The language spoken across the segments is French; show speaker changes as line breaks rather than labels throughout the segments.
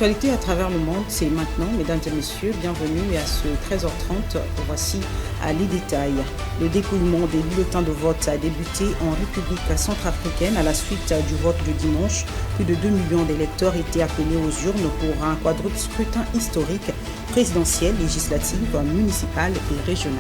L'actualité à travers le monde, c'est maintenant, mesdames et messieurs, bienvenue à ce 13h30. Voici les détails. Le dépouillement des bulletins de vote a débuté en République centrafricaine à la suite du vote de dimanche. Plus de 2 millions d'électeurs étaient appelés aux urnes pour un quadruple scrutin historique, présidentiel, législatif, municipal et régional.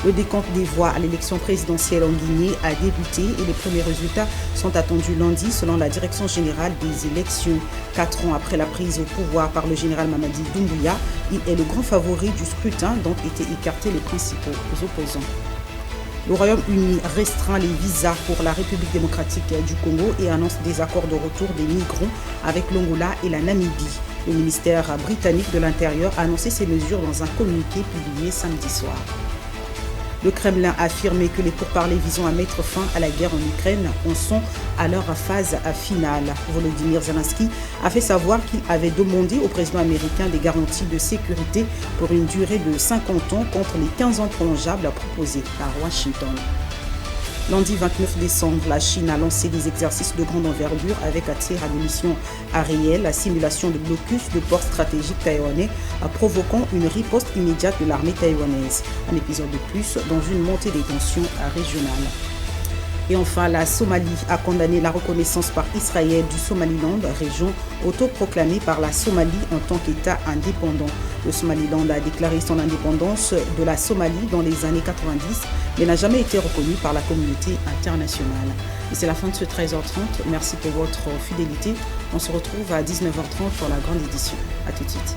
Le décompte des voix à l'élection présidentielle en Guinée a débuté et les premiers résultats sont attendus lundi selon la Direction générale des élections. 4 ans après la prise au pouvoir par le général Mamadi Doumbouya, il est le grand favori du scrutin dont étaient écartés les principaux opposants. Le Royaume-Uni restreint les visas pour la République démocratique du Congo et annonce des accords de retour des migrants avec l'Angola et la Namibie. Le ministère britannique de l'Intérieur a annoncé ces mesures dans un communiqué publié samedi soir. Le Kremlin a affirmé que les pourparlers visant à mettre fin à la guerre en Ukraine en sont à leur phase finale. Volodymyr Zelensky a fait savoir qu'il avait demandé au président américain des garanties de sécurité pour une durée de 50 ans contre les 15 ans prolongeables proposés par Washington. Lundi 29 décembre, la Chine a lancé des exercices de grande envergure avec un tir à munitions aériennes, la simulation de blocus de ports stratégiques taïwanais, provoquant une riposte immédiate de l'armée taïwanaise. Un épisode de plus dans une montée des tensions régionales. Et enfin, la Somalie a condamné la reconnaissance par Israël du Somaliland, région autoproclamée par la Somalie en tant qu'État indépendant. Le Somaliland a déclaré son indépendance de la Somalie dans les années 90, mais n'a jamais été reconnu par la communauté internationale. Et c'est la fin de ce 13h30. Merci pour votre fidélité. On se retrouve à 19h30 pour la grande édition. À tout de suite.